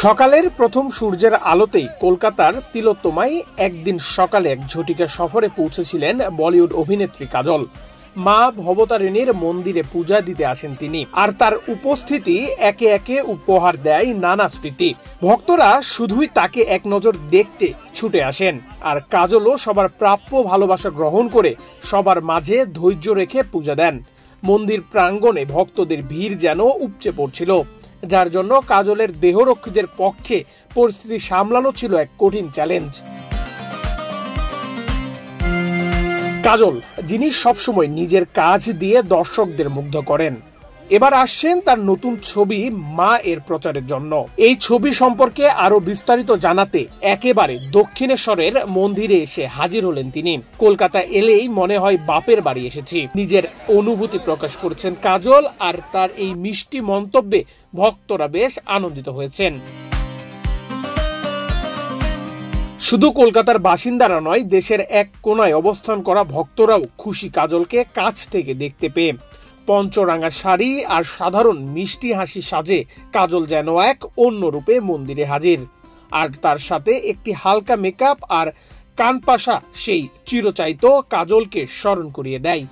সকালের প্রথম সূর্যের আলোতেই কলকাতার তিলোত্তমায় একদিন সকালে এক ঝটিকা সফরে পৌঁছেছিলেন বলিউড অভিনেত্রী কাজল। মা ভবতারিণীর মন্দিরে পূজা দিতে আসেন তিনি, আর তার উপস্থিতি একে একে উপহার দেয় নানা স্মৃতি। ভক্তরা শুধুই তাকে এক নজর দেখতে ছুটে আসেন, আর কাজলও সবার প্রাপ্য ভালোবাসা গ্রহণ করে সবার মাঝে ধৈর্য রেখে পূজা দেন। মন্দির প্রাঙ্গণে ভক্তদের ভিড় যেন উপচে পড়ছিল, যার জন্য কাজলের দেহরক্ষীদের পক্ষে পরিস্থিতি সামলানো ছিল এক কঠিন চ্যালেঞ্জ। কাজল, যিনি সবসময় নিজের কাজ দিয়ে দর্শকদের মুগ্ধ করেন, এবার আসছেন তার নতুন ছবি মা এর প্রচারের জন্য। এই ছবি সম্পর্কে আরো বিস্তারিত জানাতে একেবারে দক্ষিণেশ্বরের মন্দিরে এসে হাজির হলেন তিনি। কলকাতা এলেই মনে হয় বাপের বাড়ি এসেছি, নিজের অনুভূতি প্রকাশ করেছেন কাজল, আর তার এই মিষ্টি মন্তব্যে ভক্তরা বেশ আনন্দিত হয়েছেন। শুধু কলকাতার বাসিন্দারা নয়, দেশের এক কোনায় অবস্থান করা ভক্তরাও খুশি কাজলকে কাছ থেকে দেখতে পেয়ে। পঞ্চরাঙা শাড়ি আর সাধারণ মিষ্টি হাসি সাজে কাজল যেন এক অন্য রূপে মন্দিরে হাজির, আর তার সাথে একটি হালকা মেকআপ আর কানপাশা সেই চিরচাইত কাজলকে স্মরণ করিয়ে দেয়।